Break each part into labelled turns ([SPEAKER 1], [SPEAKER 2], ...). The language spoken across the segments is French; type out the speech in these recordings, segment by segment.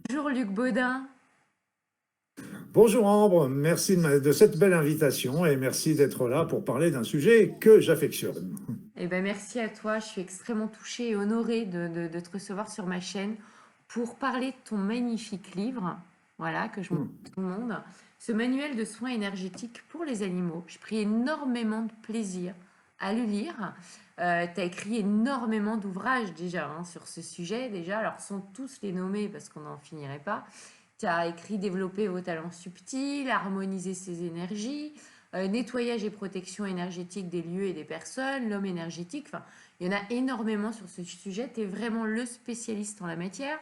[SPEAKER 1] Bonjour Luc Baudin.
[SPEAKER 2] Bonjour Ambre, merci de cette belle invitation et merci d'être là pour parler d'un sujet que j'affectionne.
[SPEAKER 1] Eh ben, merci à toi. Je suis extrêmement touchée et honorée de te recevoir sur ma chaîne pour parler de ton magnifique livre, voilà, que je montre
[SPEAKER 2] Hmm.
[SPEAKER 1] à tout le monde. Ce manuel de soins énergétiques pour les animaux. J'ai pris énormément de plaisir à le lire. Tu as écrit énormément d'ouvrages déjà sur ce sujet, déjà. Alors, sans tous les nommer parce qu'on n'en finirait pas. Tu as écrit Développer vos talents subtils, harmoniser ses énergies, nettoyage et protection énergétique des lieux et des personnes, l'homme énergétique. Enfin, il y en a énormément sur ce sujet. Tu es vraiment le spécialiste en la matière.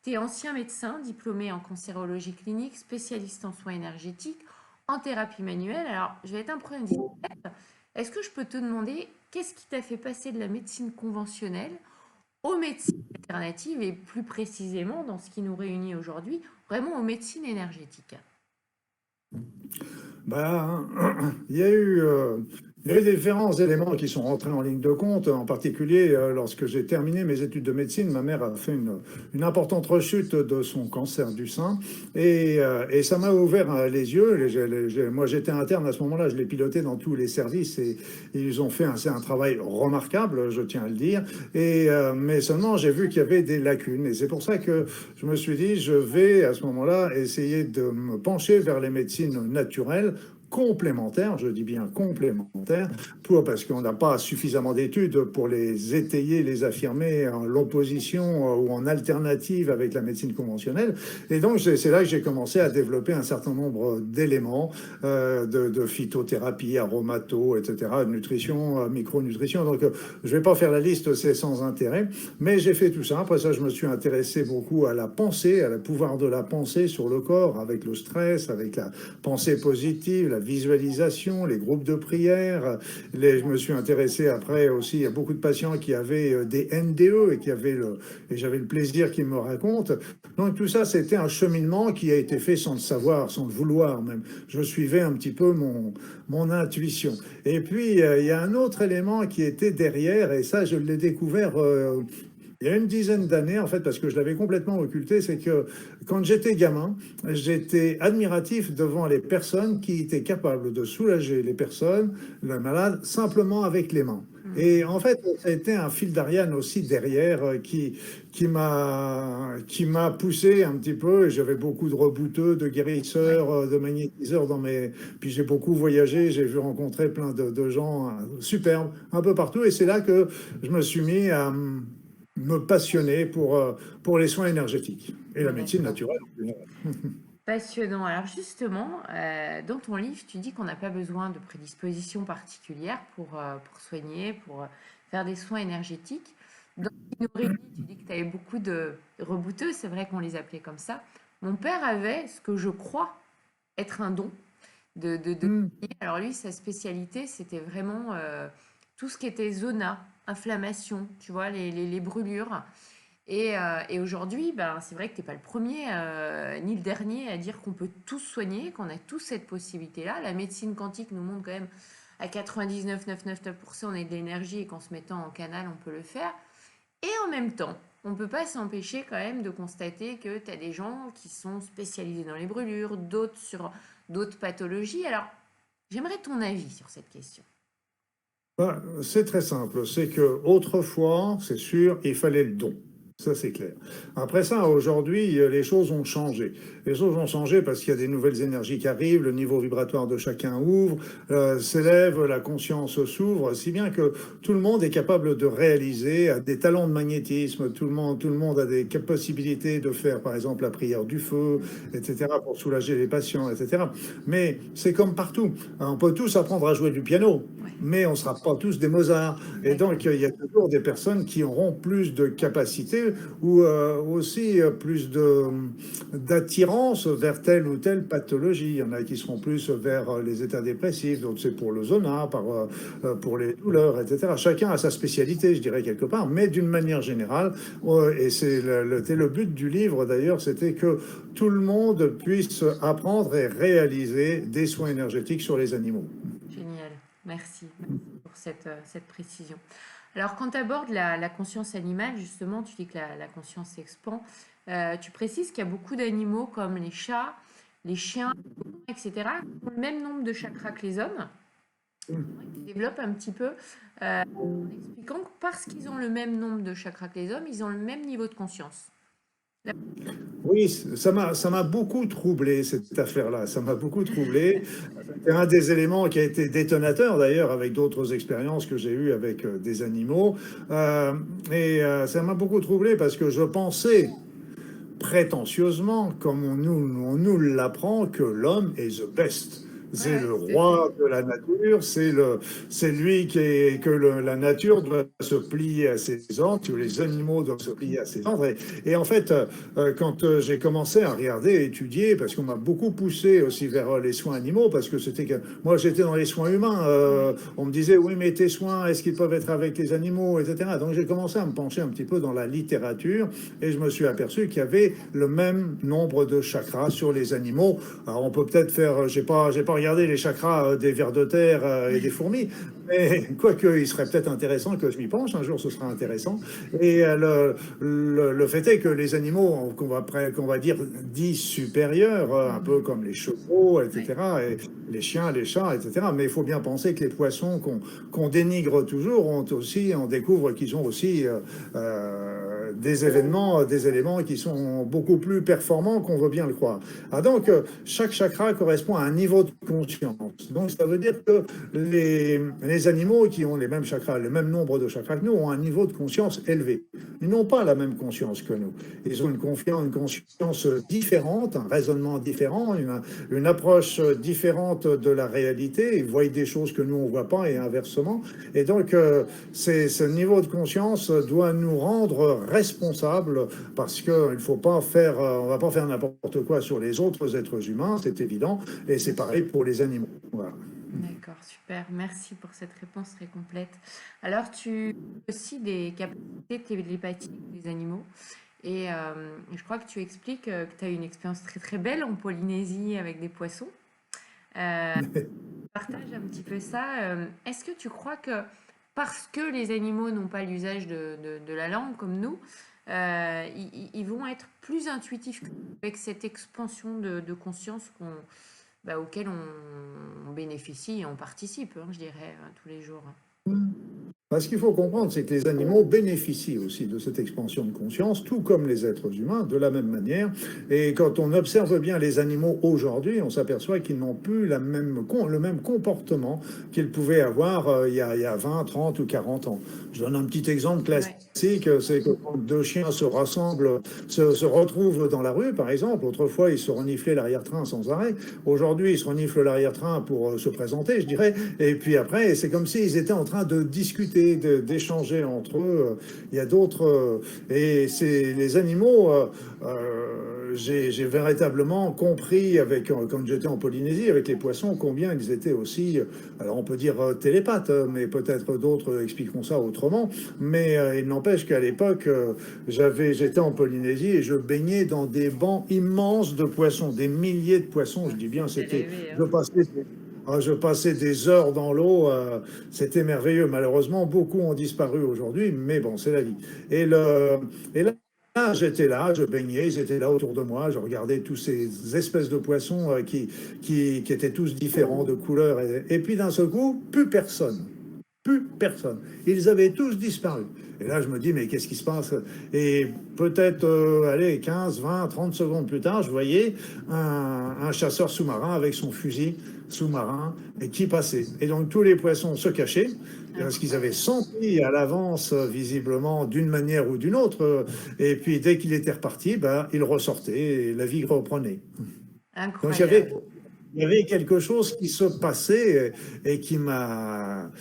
[SPEAKER 1] Tu es ancien médecin, diplômé en cancérologie clinique, spécialiste en soins énergétiques, en thérapie manuelle. Alors, je vais être un peu indiscrète. Est-ce que je peux te demander qu'est-ce qui t'a fait passer de la médecine conventionnelle aux médecines alternatives et plus précisément dans ce qui nous réunit aujourd'hui, vraiment aux médecines énergétiques?
[SPEAKER 2] Ben, il y a eu différents éléments qui sont rentrés en ligne de compte. En particulier, lorsque j'ai terminé mes études de médecine, ma mère a fait une importante rechute de son cancer du sein et ça m'a ouvert les yeux. Moi, j'étais interne à ce moment-là, je l'ai piloté dans tous les services et ils ont fait c'est un travail remarquable, je tiens à le dire. Mais seulement, j'ai vu qu'il y avait des lacunes et c'est pour ça que je me suis dit, je vais à ce moment-là essayer de me pencher vers les médecines naturelles complémentaires, je dis bien complémentaires, parce qu'on n'a pas suffisamment d'études pour les étayer, les affirmer en l'opposition ou en alternative avec la médecine conventionnelle. Et donc, c'est là que j'ai commencé à développer un certain nombre d'éléments de phytothérapie, aromato, etc., nutrition, micronutrition. Donc, je ne vais pas faire la liste, c'est sans intérêt. Mais j'ai fait tout ça. Après ça, je me suis intéressé beaucoup à la pensée, à le pouvoir de la pensée sur le corps, avec le stress, avec la pensée positive, la visualisation, les groupes de prière. Je me suis intéressé après aussi à beaucoup de patients qui avaient des NDE et j'avais le plaisir qu'ils me racontent. Donc tout ça, c'était un cheminement qui a été fait sans le savoir, sans le vouloir même. Je suivais un petit peu mon intuition. Et puis, il y a un autre élément qui était derrière, et ça, je l'ai découvert il y a une dizaine d'années, en fait, parce que je l'avais complètement occulté, c'est que quand j'étais gamin, j'étais admiratif devant les personnes qui étaient capables de soulager les personnes, le malade, simplement avec les mains. Et en fait, ça a été un fil d'Ariane aussi derrière qui m'a poussé un petit peu. J'avais beaucoup de rebouteux, de
[SPEAKER 1] Ouais.
[SPEAKER 2] guérisseurs, de magnétiseurs dans mes. Puis j'ai beaucoup voyagé, j'ai vu rencontrer plein de gens superbes un peu partout. Et c'est là que je me suis mis à me passionner pour les soins énergétiques et la médecine
[SPEAKER 1] D'accord.
[SPEAKER 2] naturelle.
[SPEAKER 1] Passionnant. Alors justement, dans ton livre, tu dis qu'on n'a pas besoin de prédispositions particulières pour soigner, pour faire des soins énergétiques. Dans Minority, tu dis que tu avais beaucoup de rebouteux, c'est vrai qu'on les appelait comme ça. Mon père avait ce que je crois être un don de
[SPEAKER 2] Hmm.
[SPEAKER 1] alors lui, sa spécialité, c'était vraiment tout ce qui était zona, inflammation, tu vois, les brûlures. Et aujourd'hui, ben, c'est vrai que tu n'es pas le premier ni le dernier à dire qu'on peut tous soigner, qu'on a tous cette possibilité-là. La médecine quantique nous montre quand même à 99,999% on est de l'énergie et qu'en se mettant en canal, on peut le faire. Et en même temps, on ne peut pas s'empêcher quand même de constater que tu as des gens qui sont spécialisés dans les brûlures, d'autres sur d'autres pathologies. Alors, j'aimerais ton avis sur cette question.
[SPEAKER 2] C'est très simple. C'est que autrefois, c'est sûr, il fallait le don. Ça, c'est clair. Après ça, aujourd'hui, les choses ont changé. Les choses ont changé parce qu'il y a des nouvelles énergies qui arrivent, le niveau vibratoire de chacun ouvre, s'élève, la conscience s'ouvre, si bien que tout le monde est capable de réaliser, a des talents de magnétisme, tout le monde a des possibilités de faire, par exemple, la prière du feu, etc., pour soulager les patients, etc. Mais c'est comme partout. On peut tous apprendre à jouer du piano,
[SPEAKER 1] Ouais,
[SPEAKER 2] mais on ne sera pas tous des Mozart. Et donc,
[SPEAKER 1] d'accord.
[SPEAKER 2] il y a toujours des personnes qui auront plus de capacité ou aussi plus d'attirance vers telle ou telle pathologie. Il y en a qui seront plus vers les états dépressifs, d'autres c'est pour le zona, pour les douleurs, etc. Chacun a sa spécialité, je dirais, quelque part, mais d'une manière générale, et c'est le but du livre d'ailleurs, c'était que tout le monde puisse apprendre et réaliser des soins énergétiques sur les animaux.
[SPEAKER 1] Génial. Merci. cette précision. Alors, quand tu abordes la conscience animale, justement, tu dis que la conscience s'expand. Tu précises qu'il y a beaucoup d'animaux comme les chats, les chiens, etc., qui ont le même nombre de chakras que les hommes. Qui développent un petit peu en expliquant que parce qu'ils ont le même nombre de chakras que les hommes, ils ont le même niveau de conscience.
[SPEAKER 2] Oui, ça m'a beaucoup troublé, cette affaire-là. Ça m'a beaucoup troublé. C'est un des éléments qui a été détonateur, d'ailleurs, avec d'autres expériences que j'ai eues avec des animaux. Ça m'a beaucoup troublé parce que je pensais prétentieusement, comme on nous l'apprend, que l'homme est the best. C'est
[SPEAKER 1] Ouais,
[SPEAKER 2] le
[SPEAKER 1] tout à fait.
[SPEAKER 2] roi de la nature, c'est lui la nature doit se plier à ses ordres, que les animaux doivent se plier à ses ordres. Et en fait, quand j'ai commencé à regarder, étudier, parce qu'on m'a beaucoup poussé aussi vers les soins animaux, parce que c'était que moi j'étais dans les soins humains, on me disait oui mais tes soins, est-ce qu'ils peuvent être avec les animaux, etc. Donc j'ai commencé à me pencher un petit peu dans la littérature et je me suis aperçu qu'il y avait le même nombre de chakras sur les animaux. Alors on peut peut-être faire, j'ai pas regardé les chakras des vers de terre et des fourmis, mais quoique il serait peut-être intéressant que je m'y penche, un jour ce sera intéressant. Et le fait est que les animaux qu'on va dire dits supérieurs, un peu comme les chevaux,
[SPEAKER 1] Ouais.
[SPEAKER 2] etc., et les chiens, les chats, etc. Mais il faut bien penser que les poissons qu'on dénigre toujours ont aussi, on découvre qu'ils ont aussi des événements, des éléments qui sont beaucoup plus performants qu'on veut bien le croire. Ah donc, chaque chakra correspond à un niveau de conscience. Donc, ça veut dire que les animaux qui ont les mêmes chakras, le même nombre de chakras que nous, ont un niveau de conscience élevé. Ils n'ont pas la même conscience que nous. Ils ont une conscience différente, un raisonnement différent, une approche différente de la réalité. Ils voient des choses que nous, on ne voit pas et inversement. Et donc, ce niveau de conscience doit nous rendre responsables parce qu'on ne faut pas faire, on va pas faire n'importe quoi sur les autres êtres humains, c'est évident. Et c'est
[SPEAKER 1] Bien sûr.
[SPEAKER 2] pareil pour les animaux. Voilà.
[SPEAKER 1] D'accord, super. Merci pour cette réponse très complète. Alors, tu as aussi des capacités télépathiques des animaux. Je crois que tu expliques que tu as eu une expérience très très belle en Polynésie avec des poissons. Euh, Partage un petit peu ça. Est-ce que tu crois que parce que les animaux n'ont pas l'usage de la langue comme nous, ils vont être plus intuitifs avec cette expansion de conscience auquel on bénéficie et on participe, hein, je dirais, tous les jours.
[SPEAKER 2] Ce qu'il faut comprendre, c'est que les animaux bénéficient aussi de cette expansion de conscience, tout comme les êtres humains, de la même manière. Et quand on observe bien les animaux aujourd'hui, on s'aperçoit qu'ils n'ont plus le même comportement qu'ils pouvaient avoir il y a 20, 30 ou 40 ans. Je donne un petit exemple classique.
[SPEAKER 1] Ouais.
[SPEAKER 2] C'est que quand deux chiens se rassemblent, se retrouvent dans la rue, par exemple. Autrefois, ils se reniflaient l'arrière-train sans arrêt. Aujourd'hui, ils se reniflent l'arrière-train pour se présenter, je dirais. Et puis après, c'est comme s'ils étaient en train de discuter, d'échanger entre eux. Il y a d'autres. Et c'est les animaux. J'ai véritablement compris, quand j'étais en Polynésie, avec les poissons, combien ils étaient aussi. Alors on peut dire télépathes, mais peut-être d'autres expliqueront ça autrement. Mais il n'empêche qu'à l'époque, j'étais en Polynésie et je baignais dans des bancs immenses de poissons, des milliers de poissons. Je dis bien,
[SPEAKER 1] C'est
[SPEAKER 2] c'était.
[SPEAKER 1] rêvé,
[SPEAKER 2] Je
[SPEAKER 1] hein.
[SPEAKER 2] passais je passais des heures dans l'eau, c'était merveilleux. Malheureusement, beaucoup ont disparu aujourd'hui, mais bon, c'est la vie. Et, le, et là, j'étais là, je baignais, ils étaient là autour de moi, je regardais tous ces espèces de poissons qui étaient tous différents de couleur. Et puis d'un seul coup, plus personne. Plus personne. Ils avaient tous disparu. Et là, je me dis, mais qu'est-ce qui se passe? Et peut-être, allez, 15, 20, 30 secondes plus tard, je voyais un chasseur sous-marin avec son fusil sous-marin et qui passait. Et donc, tous les poissons se cachaient parce qu'ils avaient
[SPEAKER 1] Incroyable.
[SPEAKER 2] senti à l'avance, visiblement, d'une manière ou d'une autre. Et puis, dès qu'il était reparti, ben, il ressortait et la vie reprenait. Donc,
[SPEAKER 1] Incroyable.
[SPEAKER 2] il y avait quelque chose qui se passait et qui m'a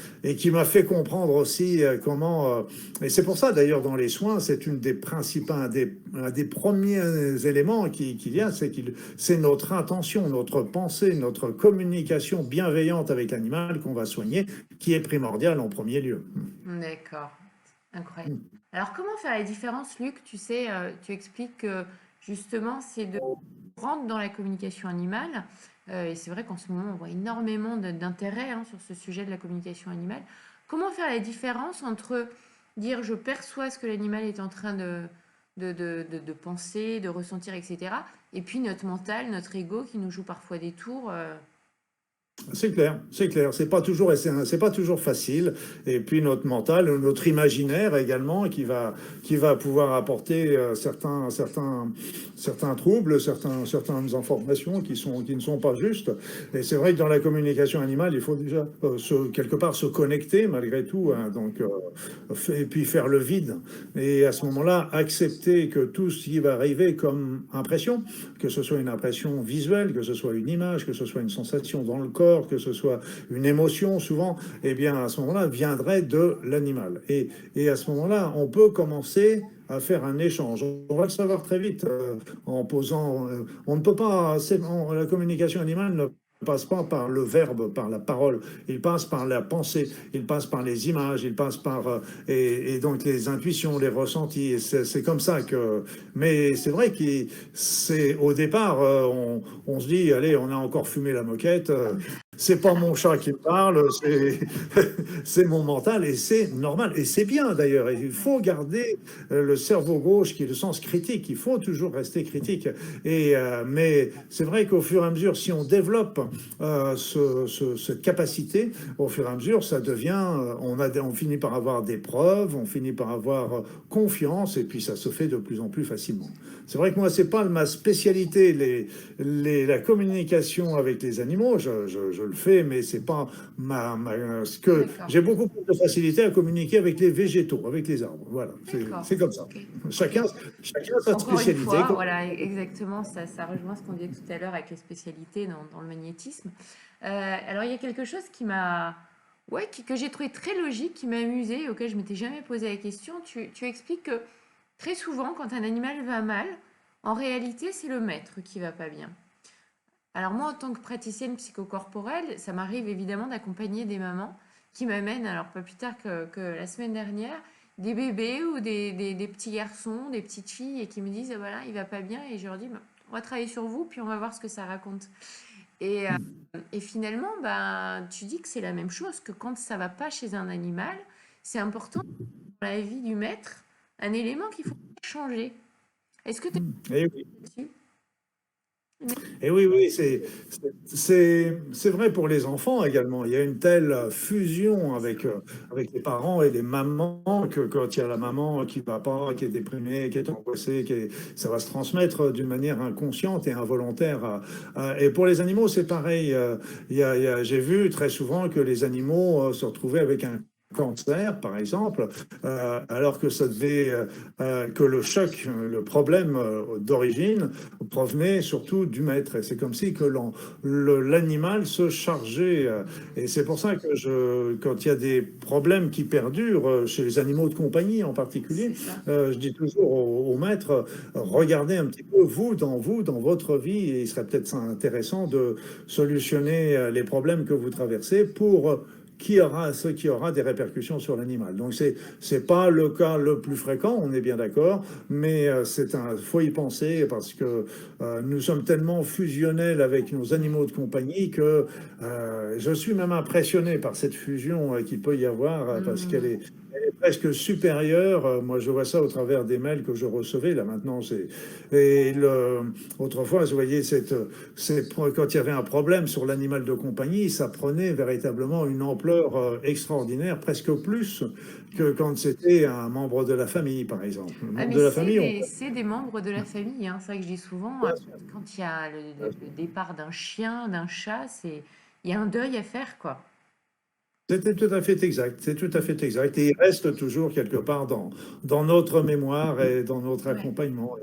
[SPEAKER 2] fait comprendre aussi comment. Et c'est pour ça, d'ailleurs, dans les soins, c'est une des principaux, un des premiers éléments qu'il y a, c'est notre intention, notre pensée, notre communication bienveillante avec l'animal qu'on va soigner, qui est primordiale en premier lieu.
[SPEAKER 1] D'accord. Incroyable. Alors, comment faire la différence, Luc? Tu sais, tu expliques que justement, c'est de rentrer dans la communication animale. Et c'est vrai qu'en ce moment, on voit énormément d'intérêt hein, sur ce sujet de la communication animale. comment faire la différence entre dire je perçois ce que l'animal est en train de penser, de ressentir, etc. Et puis notre mental, notre ego qui nous joue parfois des tours.
[SPEAKER 2] C'est clair, c'est clair. C'est pas toujours facile. Et puis notre mental, notre imaginaire également, qui va pouvoir apporter certains troubles, certaines informations qui ne sont pas justes. Et c'est vrai que dans la communication animale, il faut déjà quelque part se connecter malgré tout, hein, donc et puis faire le vide. Et à ce moment-là, accepter que tout ce qui va arriver comme impression, que ce soit une impression visuelle, que ce soit une image, que ce soit une sensation dans le corps, que ce soit une émotion souvent, eh bien à ce moment-là viendrait de l'animal. Et à ce moment-là, on peut commencer à faire un échange. On va le savoir très vite en posant. On ne peut pas. La communication animale ne passe pas par le verbe, par la parole. Il passe par la pensée, il passe par les images, il passe par et donc les intuitions, les ressentis. C'est comme ça que. Mais c'est vrai que c'est au départ, on se dit, allez, on a encore fumé la moquette. C'est pas mon chat qui me parle, c'est mon mental et c'est normal. Et c'est bien d'ailleurs. Il faut garder le cerveau gauche qui est le sens critique. Il faut toujours rester critique. Mais c'est vrai qu'au fur et à mesure, si on développe cette capacité, au fur et à mesure, ça devient, on finit par avoir des preuves, on finit par avoir confiance et puis ça se fait de plus en plus facilement. C'est vrai que moi, c'est pas ma spécialité, la communication avec les animaux. Je le fais, mais c'est pas ce que
[SPEAKER 1] D'accord.
[SPEAKER 2] j'ai beaucoup plus de facilité à communiquer avec les végétaux, avec les arbres. Voilà,
[SPEAKER 1] D'accord.
[SPEAKER 2] c'est comme ça.
[SPEAKER 1] Ok. Ok.
[SPEAKER 2] Chacun a sa
[SPEAKER 1] Encore une
[SPEAKER 2] spécialité.
[SPEAKER 1] fois, voilà, exactement, ça rejoint ce qu'on disait tout à l'heure avec les spécialités dans le magnétisme. Alors, il y a quelque chose qui m'a, ouais, que j'ai trouvé très logique, qui m'a amusé, auquel je m'étais jamais posé la question. Tu expliques que très souvent, quand un animal va mal, en réalité, c'est le maître qui va pas bien. Alors moi, en tant que praticienne psychocorporelle, ça m'arrive évidemment d'accompagner des mamans qui m'amènent, alors pas plus tard que la semaine dernière, des bébés ou des petits garçons, des petites filles, et qui me disent, ah, voilà, il va pas bien, et je leur dis, bah, on va travailler sur vous, puis on va voir ce que ça raconte. Et, et finalement, bah, tu dis que c'est la même chose, que quand ça va pas chez un animal, c'est important dans la vie du maître, un élément qu'il faut changer. Est-ce que tu
[SPEAKER 2] Et
[SPEAKER 1] es là-dessus?
[SPEAKER 2] Et oui, oui, c'est vrai pour les enfants également. Il y a une telle fusion avec les parents et les mamans que quand il y a la maman qui va pas, qui est déprimée, qui est angoissée, ça va se transmettre d'une manière inconsciente et involontaire. Et pour les animaux, c'est pareil. J'ai vu très souvent que les animaux se retrouvaient avec un cancer, par exemple, alors que ça devait, que le choc, le problème d'origine provenait surtout du maître. Et c'est comme si que l'animal se chargeait. Et c'est pour ça que quand il y a des problèmes qui perdurent, chez les animaux de compagnie en particulier,
[SPEAKER 1] C'est ça.
[SPEAKER 2] je dis toujours au maître, regardez un petit peu vous, dans votre vie, et il serait peut-être intéressant de solutionner les problèmes que vous traversez pour ce qui aura des répercussions sur l'animal. Donc c'est pas le cas le plus fréquent, on est bien d'accord, mais faut y penser parce que nous sommes tellement fusionnels avec nos animaux de compagnie que je suis même impressionné par cette fusion qu'il peut y avoir parce
[SPEAKER 1] Hmm.
[SPEAKER 2] elle est presque supérieure. Moi, je vois ça au travers des mails que je recevais là maintenant. Et autrefois, vous voyez, quand il y avait un problème sur l'animal de compagnie, ça prenait véritablement une ampleur extraordinaire, presque plus que quand c'était un membre de la famille, par exemple. Un
[SPEAKER 1] Ah,
[SPEAKER 2] membre
[SPEAKER 1] mais
[SPEAKER 2] de la famille, on
[SPEAKER 1] c'est des membres de la famille, hein. C'est vrai que je dis souvent, quand il y a le départ d'un chien, d'un chat, il y a un deuil à faire, quoi.
[SPEAKER 2] C'était tout à fait exact, c'est tout à fait exact. Et il reste toujours quelque part dans notre mémoire et dans notre
[SPEAKER 1] Ouais,
[SPEAKER 2] accompagnement.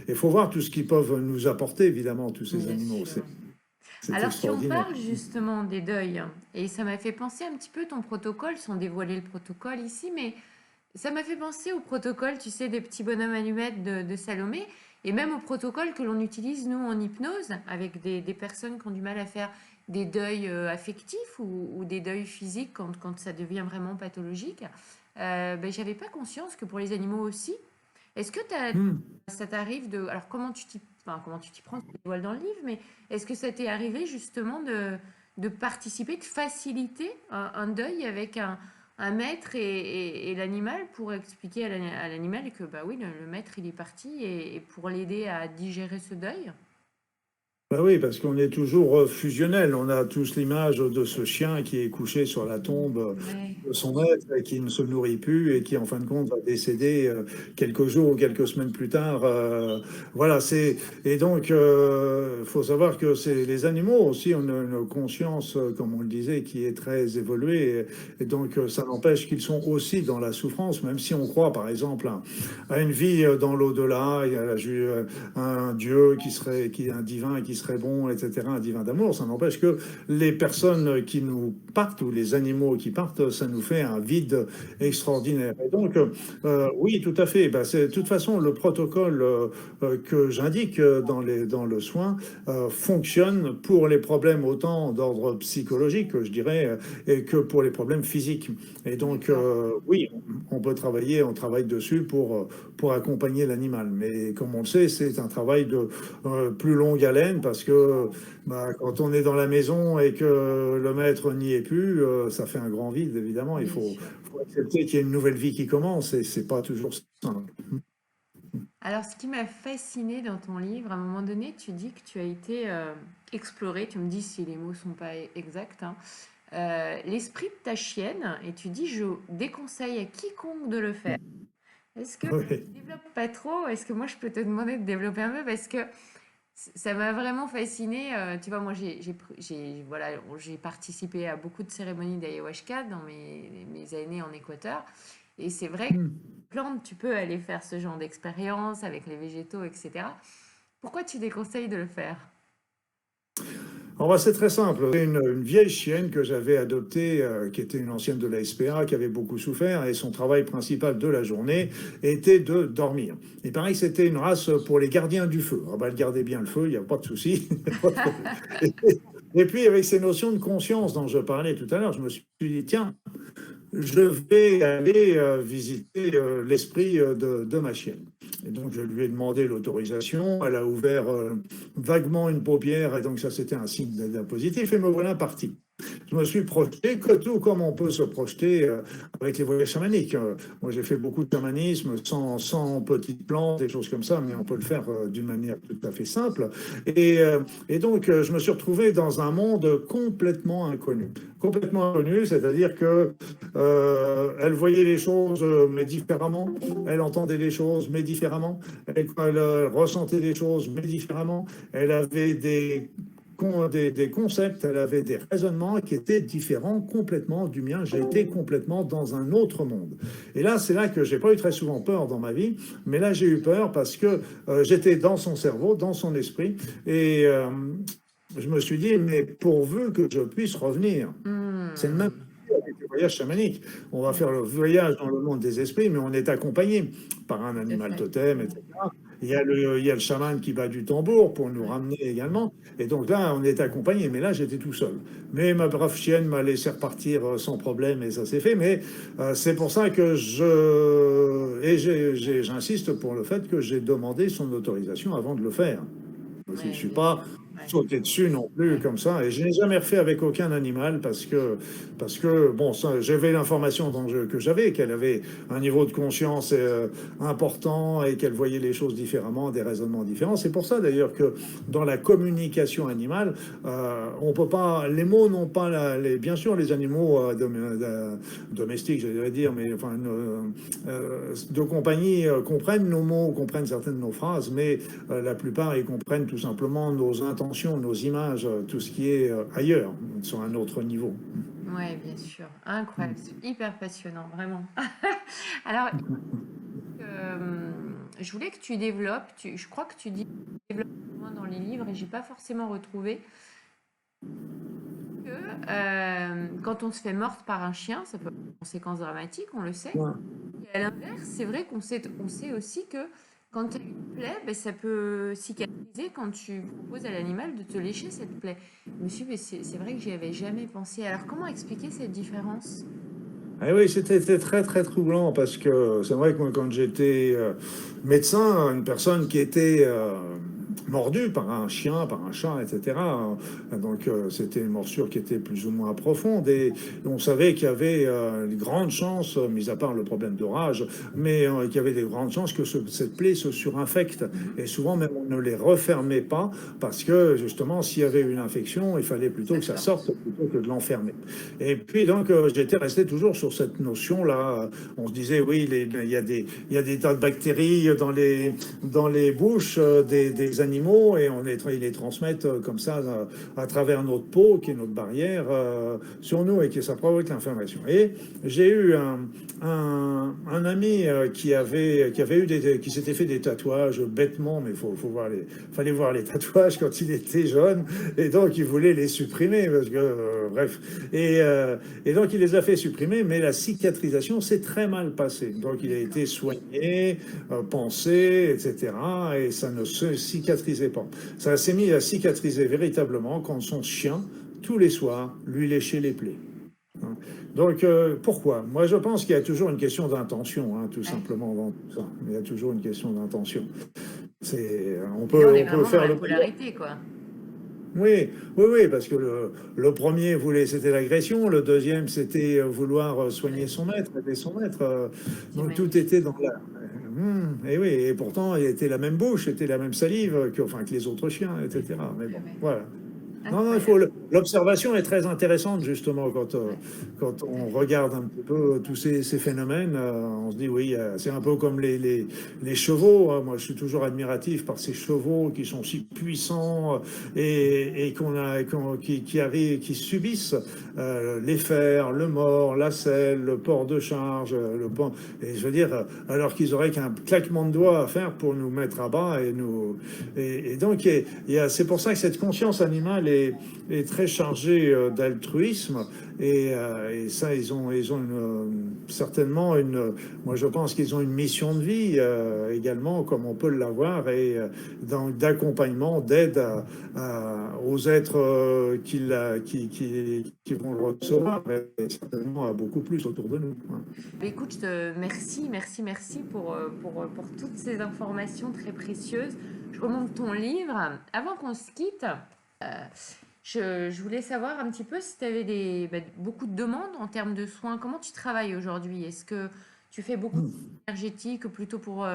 [SPEAKER 2] Il faut voir tout ce qu'ils peuvent nous apporter, évidemment, tous ces
[SPEAKER 1] bien
[SPEAKER 2] animaux.
[SPEAKER 1] sûr.
[SPEAKER 2] C'est
[SPEAKER 1] Alors, si on
[SPEAKER 2] extraordinaire.
[SPEAKER 1] parle justement des deuils, et ça m'a fait penser un petit peu ton protocole, sans dévoiler le protocole ici, mais ça m'a fait penser au protocole, tu sais, des petits bonhommes allumettes de Salomé, et même au protocole que l'on utilise, nous, en hypnose, avec des personnes qui ont du mal à faire des deuils affectifs ou des deuils physiques quand ça devient vraiment pathologique. Ben, j'avais pas conscience que pour les animaux aussi. Est-ce que
[SPEAKER 2] Hmm.
[SPEAKER 1] ça t'arrive de... Alors, comment tu t'y prends, tu le dévoiles dans le livre, mais est-ce que ça t'est arrivé justement de participer, de faciliter un deuil avec un maître et l'animal pour expliquer à l'animal que bah oui, le maître il est parti et pour l'aider à digérer ce deuil.
[SPEAKER 2] Bah oui, parce qu'on est toujours fusionnel. On a tous l'image de ce chien qui est couché sur la tombe
[SPEAKER 1] Ouais.
[SPEAKER 2] de son maître et qui ne se nourrit plus et qui, en fin de compte, va décéder quelques jours ou quelques semaines plus tard. Voilà, c'est et donc faut savoir que c'est les animaux aussi ont une conscience, comme on le disait, qui est très évoluée et donc ça n'empêche qu'ils sont aussi dans la souffrance, même si on croit, par exemple, à une vie dans l'au-delà. Il y a un Dieu qui serait, qui est un divin qui serait bon, etc., un divin d'amour. Ça n'empêche que les personnes qui nous partent ou les animaux qui partent, ça nous fait un vide extraordinaire. Et donc, oui, tout à fait. Ben, c'est de toute façon le protocole que j'indique dans le soin fonctionne pour les problèmes autant d'ordre psychologique, je dirais, et que pour les problèmes physiques. Et donc,
[SPEAKER 1] D'accord.
[SPEAKER 2] oui, on peut travailler, on travaille dessus pour accompagner l'animal. Mais comme on le sait, c'est un travail de plus longue haleine parce que bah, quand on est dans la maison et que le maître n'y est plus, ça fait un grand vide, évidemment.
[SPEAKER 1] Bien sûr.
[SPEAKER 2] Faut accepter qu'il y a une nouvelle vie qui commence et c'est pas toujours simple.
[SPEAKER 1] Alors, ce qui m'a fasciné dans ton livre, à un moment donné, tu dis que tu as été explorer, tu me dis si les mots sont pas exacts, hein, l'esprit de ta chienne, et tu dis je déconseille à quiconque de le faire. Est-ce que
[SPEAKER 2] Oui.
[SPEAKER 1] tu développes pas trop? Est-ce que moi je peux te demander de développer un peu? Parce que ça m'a vraiment fasciné. Tu vois, moi voilà, j'ai participé à beaucoup de cérémonies d'ayahuasca dans mes années en Équateur. Et c'est vrai que plante, tu peux aller faire ce genre d'expérience avec les végétaux, etc. Pourquoi tu déconseilles de le faire?
[SPEAKER 2] Alors, bah, c'est très simple. C'est une vieille chienne que j'avais adoptée, qui était une ancienne de la SPA, qui avait beaucoup souffert, et son travail principal de la journée était de dormir. Il paraît que c'était une race pour les gardiens du feu. Ah bah, elle gardait bien le feu, il n'y a pas de souci, pas de problème. Et puis, avec ces notions de conscience dont je parlais tout à l'heure, je me suis dit, tiens, je vais aller visiter l'esprit de ma chienne. Et donc, je lui ai demandé l'autorisation. Elle a ouvert vaguement une paupière, et donc ça, c'était un signe positif, et me voilà parti. Je me suis projeté, que tout comme on peut se projeter avec les voyages chamaniques. Moi, j'ai fait beaucoup de chamanisme sans petites plantes, des choses comme ça, mais on peut le faire d'une manière tout à fait simple. Et donc, je me suis retrouvé dans un monde complètement inconnu. Complètement inconnu, c'est-à-dire que elle voyait les choses, mais différemment. Elle entendait les choses, mais différemment. Elle ressentait les choses, mais différemment. Elle avait des concepts, elle avait des raisonnements qui étaient différents complètement du mien. J'étais complètement dans un autre monde. Et là, c'est là que j'ai pas eu très souvent peur dans ma vie, mais là, j'ai eu peur parce que j'étais dans son cerveau, dans son esprit, et je me suis dit, mais pourvu que je puisse revenir. C'est le même
[SPEAKER 1] Hmm.
[SPEAKER 2] avec le voyage chamanique. On va faire
[SPEAKER 1] Ouais,
[SPEAKER 2] le voyage dans le monde des esprits, mais on est accompagné par un
[SPEAKER 1] tout à
[SPEAKER 2] animal
[SPEAKER 1] fait.
[SPEAKER 2] totem, etc. Il y a le chaman qui bat du tambour pour nous
[SPEAKER 1] Ouais.
[SPEAKER 2] ramener également. Et donc là, on est accompagné. Mais là, j'étais tout seul. Mais ma brave chienne m'a laissé repartir sans problème et ça s'est fait. Mais c'est pour ça que j'insiste pour le fait que j'ai demandé son autorisation avant de le faire. Je ne
[SPEAKER 1] Ouais,
[SPEAKER 2] suis
[SPEAKER 1] bien
[SPEAKER 2] pas
[SPEAKER 1] sûr. Ouais,
[SPEAKER 2] sauté dessus non plus
[SPEAKER 1] ouais.
[SPEAKER 2] comme ça. Et je n'ai jamais refait avec aucun animal parce que bon, j'avais l'information que j'avais, qu'elle avait un niveau de conscience important et qu'elle voyait les choses différemment, des raisonnements différents. C'est pour ça d'ailleurs que dans la communication animale, on peut pas, les mots n'ont pas bien sûr les animaux domestiques, j'allais dire, mais enfin, de compagnie comprennent nos mots, comprennent certaines de nos phrases, mais la plupart, ils comprennent tout simplement nos intentions, nos images, tout ce qui est ailleurs, sur un autre niveau.
[SPEAKER 1] Ouais, bien sûr. Incroyable. C'est hyper passionnant, vraiment. Alors, je voulais que tu développes, je crois que tu dis développes moins dans les livres et j'ai pas forcément retrouvé que quand on se fait morte par un chien, ça peut avoir des conséquences dramatiques, on le sait.
[SPEAKER 2] Ouais.
[SPEAKER 1] Et à l'inverse, c'est vrai on sait aussi que quand tu as une plaie, ben, ça peut cicatriser quand tu proposes à l'animal de te lécher cette plaie. Je me suis dit, mais c'est vrai que j'y avais jamais pensé. Alors, comment expliquer cette différence?
[SPEAKER 2] Ah oui, c'était très très troublant parce que c'est vrai que moi quand j'étais médecin, une personne qui était mordu par un chien, par un chat, etc. Donc c'était une morsure qui était plus ou moins profonde et on savait qu'il y avait de grandes chances, mis à part le problème de rage, mais qu'il y avait des grandes chances que cette plaie se surinfecte.
[SPEAKER 1] Mhm.
[SPEAKER 2] Et souvent même on ne les refermait pas parce que justement s'il y avait une infection, il fallait plutôt
[SPEAKER 1] Ça
[SPEAKER 2] que ça
[SPEAKER 1] sorte.
[SPEAKER 2] sorte plutôt que de l'enfermer. Et puis donc j'étais resté toujours sur cette notion-là. On se disait oui, il y a des tas de bactéries dans les bouches des animaux et ils les transmettent comme ça à travers notre peau, qui est notre barrière sur nous et qui ça provoque l'inflammation. Et j'ai eu un ami qui avait eu qui s'était fait des tatouages bêtement, mais fallait voir les tatouages quand il était jeune et donc il voulait les supprimer parce que bref et donc il les a fait supprimer, mais la cicatrisation s'est très mal passée. Donc il a
[SPEAKER 1] D'accord.
[SPEAKER 2] été soigné, pensé, etc. Et ça ne se cicatrisait pas. Ça s'est mis à cicatriser véritablement quand son chien, tous les soirs, lui léchait les plaies. Donc, pourquoi? Moi, je pense qu'il y a toujours une question d'intention, hein, tout
[SPEAKER 1] Ouais.
[SPEAKER 2] simplement dans tout ça. Il y a toujours une question d'intention.
[SPEAKER 1] Et là, on est
[SPEAKER 2] On peut
[SPEAKER 1] vraiment dans
[SPEAKER 2] faire
[SPEAKER 1] la
[SPEAKER 2] le meilleur.
[SPEAKER 1] polarité, quoi.
[SPEAKER 2] Oui, oui, oui, parce que le premier c'était l'agression, le deuxième, c'était vouloir soigner
[SPEAKER 1] Ouais,
[SPEAKER 2] son maître, aider son maître.
[SPEAKER 1] c'est
[SPEAKER 2] Donc tout
[SPEAKER 1] magnifique.
[SPEAKER 2] était dans la. Et oui, et pourtant, il était la même bouche, c'était la même salive enfin, que les autres chiens,
[SPEAKER 1] Ouais,
[SPEAKER 2] etc. Mais bon,
[SPEAKER 1] ouais, ouais.
[SPEAKER 2] voilà. Non, non,
[SPEAKER 1] Incroyable.
[SPEAKER 2] l'observation est très intéressante justement
[SPEAKER 1] Ouais,
[SPEAKER 2] quand
[SPEAKER 1] tout à
[SPEAKER 2] on
[SPEAKER 1] fait.
[SPEAKER 2] regarde un petit peu tous ces phénomènes. On se dit oui, c'est un peu comme les chevaux, hein. Moi, je suis toujours admiratif par ces chevaux qui sont si puissants et qui subissent les fers, le mort, la selle, le port de charge, et je veux dire, alors qu'ils auraient qu'un claquement de doigts à faire pour nous mettre à bas et donc c'est pour ça que cette conscience animale est très chargée d'altruisme et ça ils ont certainement moi je pense qu'ils ont une mission de vie également comme on peut l'avoir et d'accompagnement, d'aide aux êtres qui vont le recevoir et certainement à beaucoup plus autour de nous, hein.
[SPEAKER 1] Mais écoute, merci, merci, merci pour toutes ces informations très précieuses. Je remonte ton livre. Avant qu'on se quitte, je voulais savoir un petit peu si tu avais beaucoup de demandes en termes de soins. Comment tu travailles aujourd'hui? Est-ce que tu fais beaucoup de énergétique plutôt pour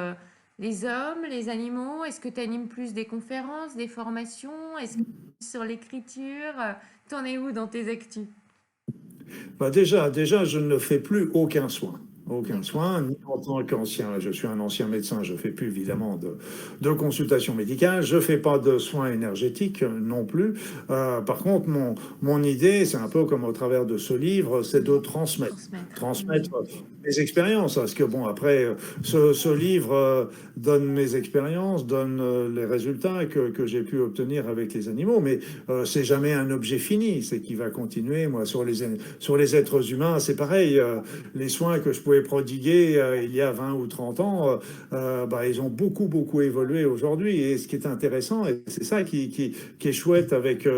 [SPEAKER 1] les hommes, les animaux? Est-ce que tu animes plus des conférences, des formations? Est-ce que sur l'écriture? T'en es où dans tes actus?
[SPEAKER 2] Bah déjà, je ne fais plus aucun soin. Aucun
[SPEAKER 1] D'accord.
[SPEAKER 2] soin, ni en tant qu'ancien, je suis un ancien médecin, je fais plus évidemment de consultation médicale, je fais pas de soins énergétiques non plus. Par contre, mon idée, c'est un peu comme au travers de ce livre, c'est de transmettre.
[SPEAKER 1] Transmettre.
[SPEAKER 2] Transmettre mes expériences, parce que bon, après, ce livre donne mes expériences, donne les résultats que j'ai pu obtenir avec les animaux, mais c'est jamais un objet fini, c'est qu'il va continuer. Moi, sur les êtres humains, c'est pareil. Les soins que je pouvais prodiguer il y a 20 ou 30 ans, bah, ils ont beaucoup, beaucoup évolué aujourd'hui. Et ce qui est intéressant, et c'est ça qui est chouette avec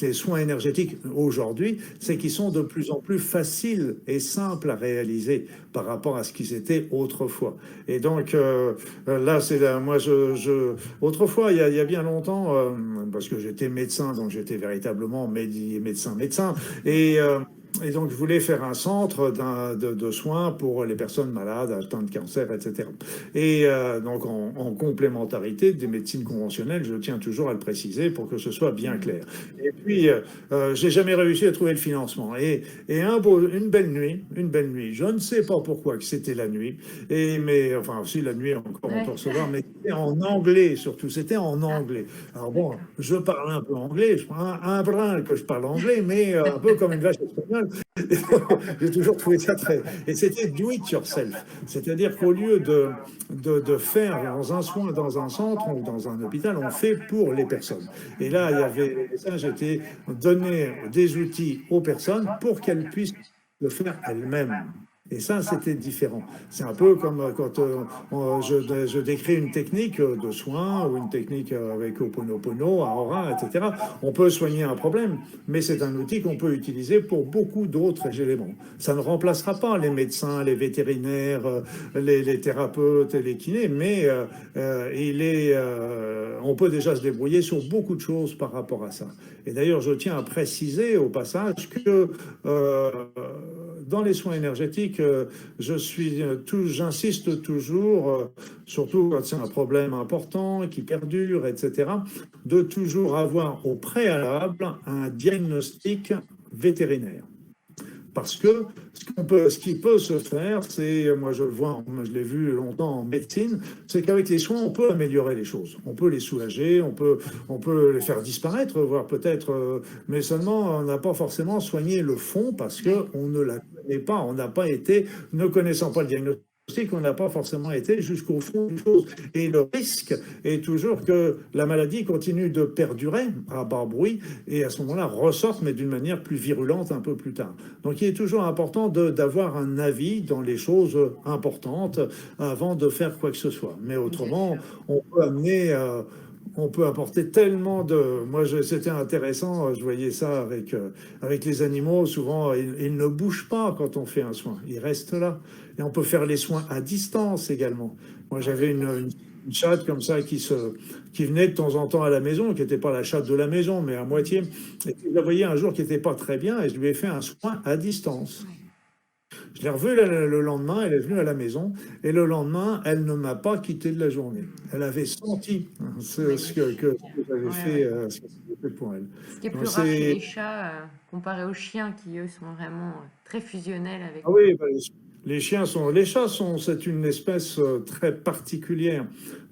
[SPEAKER 2] les soins énergétiques aujourd'hui, c'est qu'ils sont de plus en plus faciles et simples à réaliser par rapport à ce qu'ils étaient autrefois. Et donc, là, moi, autrefois, il y a bien longtemps, parce que j'étais médecin, donc j'étais véritablement médecin, et, euh, et donc, je voulais faire un centre de soins pour les personnes malades, atteintes de cancer, etc. Et donc, en complémentarité des médecines conventionnelles, je tiens toujours à le préciser pour que ce soit bien
[SPEAKER 1] Mhm.
[SPEAKER 2] clair. Et puis, j'ai jamais réussi à trouver le financement. Et une belle nuit, je ne sais pas pourquoi que c'était la nuit, mais enfin, aussi la nuit encore, on peut
[SPEAKER 1] Ouais.
[SPEAKER 2] recevoir, mais c'était en anglais surtout, c'était en
[SPEAKER 1] Ah,
[SPEAKER 2] anglais. Alors bon,
[SPEAKER 1] d'accord.
[SPEAKER 2] je parle un peu anglais, je prends un brin que je parle anglais, mais un peu comme une vache espagnole. J'ai toujours trouvé ça très. Et c'était do it yourself. C'est-à-dire qu'au lieu de faire dans un soin, dans un centre ou dans un hôpital, on fait pour les personnes. Et là, il y avait le message était donner des outils aux personnes pour qu'elles puissent le faire elles-mêmes. Et ça, c'était différent. C'est un peu comme quand je décris une technique de soin ou une technique avec Ho'oponopono, Aura, etc. On peut soigner un problème, mais c'est un outil qu'on peut utiliser pour beaucoup d'autres éléments. Ça ne remplacera pas les médecins, les vétérinaires, les thérapeutes et les kinés, mais on peut déjà se débrouiller sur beaucoup de choses par rapport à ça. Et d'ailleurs, je tiens à préciser au passage que euh, dans les soins énergétiques, j'insiste toujours, surtout quand c'est un problème important qui perdure, etc., de toujours avoir au préalable un diagnostic vétérinaire. Parce que ce qui peut se faire, c'est, moi je le vois, je l'ai vu longtemps en médecine, c'est qu'avec les soins, on peut améliorer les choses. On peut les soulager, on peut les faire disparaître, voire peut-être, mais seulement on n'a pas forcément soigné le fond parce qu'on ne la connaît pas, on n'a pas été, ne connaissant pas le diagnostic, on n'a pas forcément été jusqu'au fond des choses. Et le risque est toujours que la maladie continue de perdurer à bas bruit et à ce moment-là ressorte, mais d'une manière plus virulente un peu plus tard. Donc il est toujours important d'avoir un avis dans les choses importantes avant de faire quoi que ce soit. Mais
[SPEAKER 1] Bien
[SPEAKER 2] autrement,
[SPEAKER 1] sûr.
[SPEAKER 2] on peut amener... on peut apporter tellement de... Moi, c'était intéressant, je voyais ça avec les animaux. Souvent, ils ne bougent pas quand on fait un soin. Ils restent là. Et on peut faire les soins à distance également. Moi, j'avais une chatte comme ça qui venait de temps en temps à la maison, qui n'était pas la chatte de la maison, mais à moitié. Et puis, je la voyais un jour qui n'était pas très bien et je lui ai fait un soin à distance.
[SPEAKER 1] Ouais.
[SPEAKER 2] Je l'ai revue le lendemain, elle est venue à la maison, et le lendemain, elle ne m'a pas quitté de la journée. Elle avait senti
[SPEAKER 1] Magnifique.
[SPEAKER 2] ce que j'avais
[SPEAKER 1] Ouais,
[SPEAKER 2] fait,
[SPEAKER 1] ouais.
[SPEAKER 2] ce que j'avais fait pour elle.
[SPEAKER 1] Ce qui est plus
[SPEAKER 2] Donc
[SPEAKER 1] rare chez
[SPEAKER 2] c'est,
[SPEAKER 1] les chats, comparé aux chiens qui, eux, sont vraiment très fusionnels avec.
[SPEAKER 2] ah oui, bah, les chats sont, c'est une espèce très particulière.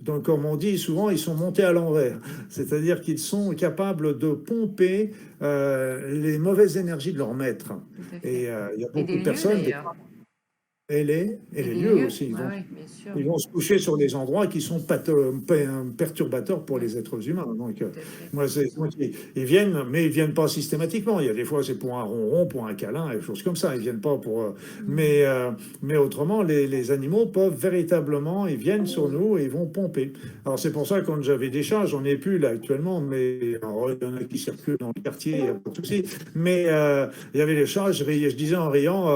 [SPEAKER 2] Donc, comme on dit souvent, ils sont montés à l'envers. C'est-à-dire qu'ils sont capables de pomper les mauvaises énergies de leur maître.
[SPEAKER 1] Tout à fait.
[SPEAKER 2] Et il y a
[SPEAKER 1] Et
[SPEAKER 2] beaucoup
[SPEAKER 1] des
[SPEAKER 2] de
[SPEAKER 1] lieux,
[SPEAKER 2] personnes,
[SPEAKER 1] d'ailleurs.
[SPEAKER 2] et
[SPEAKER 1] Et
[SPEAKER 2] les
[SPEAKER 1] des
[SPEAKER 2] lieux
[SPEAKER 1] lieux.
[SPEAKER 2] aussi.
[SPEAKER 1] Ouais, ouais, bien sûr.
[SPEAKER 2] Ils vont se coucher sur des endroits qui sont perturbateurs pour
[SPEAKER 1] Ouais,
[SPEAKER 2] les êtres humains. Donc,
[SPEAKER 1] tout à fait.
[SPEAKER 2] ils viennent, mais ils viennent pas systématiquement. Il y a des fois, c'est pour un ronron, pour un câlin, et des choses comme ça. Ils viennent pas pour.
[SPEAKER 1] Mhm.
[SPEAKER 2] Mais autrement, les animaux peuvent véritablement, ils viennent sur nous et ils vont pomper. Alors, c'est pour ça que quand j'avais des chats, j'en ai plus là actuellement, mais alors, il y en a qui circulent dans le quartier, il n'y a pas de souci. Mais il y avait les chats, je disais en riant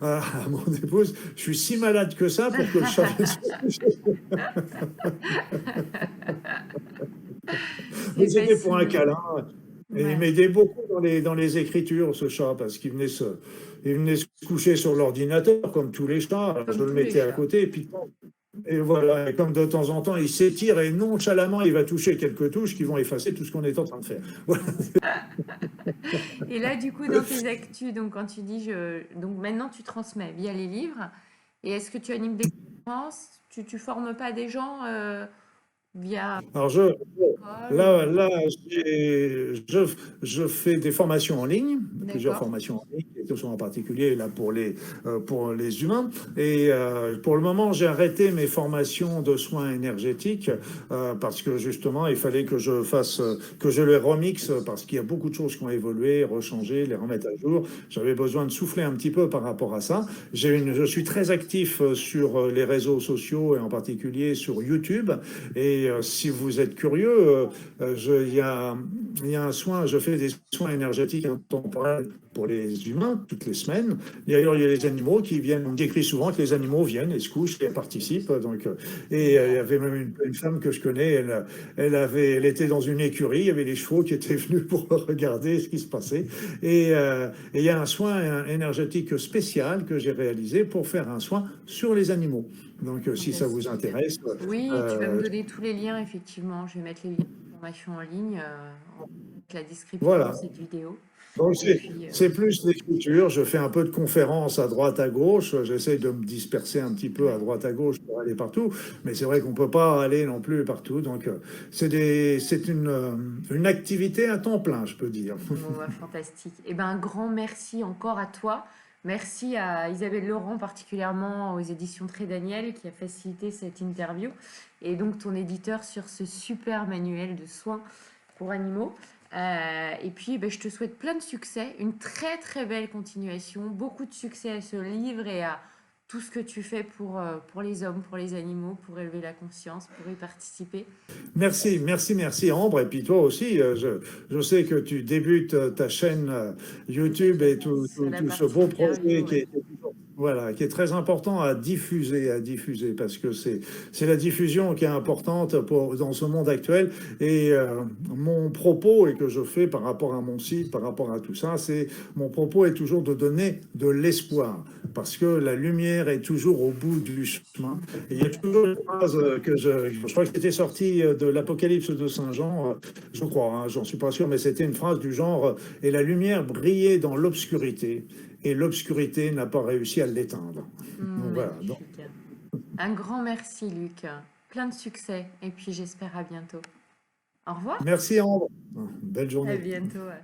[SPEAKER 2] à mon épouse, je suis si malade que ça pour que le chat vienne se coucher. Mais
[SPEAKER 1] C'est
[SPEAKER 2] c'était pour un
[SPEAKER 1] fascinant.
[SPEAKER 2] câlin. Et il
[SPEAKER 1] Ouais,
[SPEAKER 2] m'aidait beaucoup dans les écritures, ce chat, parce il venait se coucher sur l'ordinateur, comme tous les chats. Alors,
[SPEAKER 1] comme
[SPEAKER 2] je le
[SPEAKER 1] tous les
[SPEAKER 2] mettais à
[SPEAKER 1] chats.
[SPEAKER 2] côté, et voilà. Et comme de temps en temps, il s'étire et nonchalamment, il va toucher quelques touches qui vont effacer tout ce qu'on est en train de faire. Voilà.
[SPEAKER 1] Et là, du coup, dans tes actus, donc quand tu dis donc maintenant tu transmets via les livres. Et est-ce que tu animes des conférences? Tu formes pas des gens via
[SPEAKER 2] Alors,
[SPEAKER 1] l'école ou...
[SPEAKER 2] là je fais des formations en ligne, plusieurs
[SPEAKER 1] D'accord,
[SPEAKER 2] formations en ligne, et sont en particulier là pour les humains. Et pour le moment, j'ai arrêté mes formations de soins énergétiques parce que justement, il fallait que que je les remixe parce qu'il y a beaucoup de choses qui ont évolué, rechangé, les remettre à jour. J'avais besoin de souffler un petit peu par rapport à ça. Je suis très actif sur les réseaux sociaux et en particulier sur YouTube. Et si vous êtes curieux, il y a un soin, je fais des soins énergétiques intemporels pour les humains toutes les semaines. D'ailleurs, il y a les animaux qui viennent, on me décrit souvent que les animaux viennent et se couchent et participent. Donc, il y avait même une femme que je connais, elle était dans une écurie, il y avait les chevaux qui étaient venus pour regarder ce qui se passait. Et il y a un soin énergétique spécial que j'ai réalisé pour faire un soin sur les animaux. Donc, si ça vous
[SPEAKER 1] fantastique.
[SPEAKER 2] intéresse,
[SPEAKER 1] Oui, tu vas me
[SPEAKER 2] euh,
[SPEAKER 1] donner tous les liens, effectivement. Je vais mettre les liens de formation en ligne en la description de
[SPEAKER 2] voilà.
[SPEAKER 1] cette vidéo.
[SPEAKER 2] Donc,
[SPEAKER 1] Et puis,
[SPEAKER 2] c'est plus l'écriture. Je fais un peu de conférences à droite, à gauche. J'essaie de me disperser un petit peu à
[SPEAKER 1] ouais.
[SPEAKER 2] droite, à gauche pour aller partout. Mais c'est vrai qu'on ne peut pas aller non plus partout. Donc, c'est une activité à temps plein, je peux dire.
[SPEAKER 1] Bon, bah, fantastique. Eh ben, un grand merci encore à toi. Merci à Isabelle Laurent, particulièrement aux éditions Très Daniel, qui a facilité cette interview. Et donc, ton éditeur sur ce super manuel de soins pour animaux. Et puis, ben, je te souhaite plein de succès, une très très belle continuation, beaucoup de succès à ce livre et à tout ce que tu fais pour les hommes, pour les animaux, pour élever la conscience, pour y participer.
[SPEAKER 2] Merci, merci, merci Ambre. Et puis toi aussi, je sais que tu débutes ta chaîne YouTube et
[SPEAKER 1] Sur la
[SPEAKER 2] tout ce
[SPEAKER 1] partie
[SPEAKER 2] beau projet
[SPEAKER 1] interview, ouais.
[SPEAKER 2] voilà, qui est très important à diffuser, parce que c'est la diffusion qui est importante dans ce monde actuel. Et mon propos, et que je fais par rapport à mon site, par rapport à tout ça, mon propos est toujours de donner de l'espoir, parce que la lumière est toujours au bout du chemin. Et il y a toujours une phrase que je crois que c'était sorti de l'Apocalypse de Saint Jean, je crois, hein, j'en suis pas sûr, mais c'était une phrase du genre et la lumière brillait dans l'obscurité, et l'obscurité n'a pas réussi à l'éteindre. Donc voilà. Donc,
[SPEAKER 1] Magnifique. Un grand merci, Luc. Plein de succès. Et puis, j'espère à bientôt. Au revoir.
[SPEAKER 2] merci Ambre. Belle
[SPEAKER 1] À
[SPEAKER 2] journée.
[SPEAKER 1] bientôt. Ouais.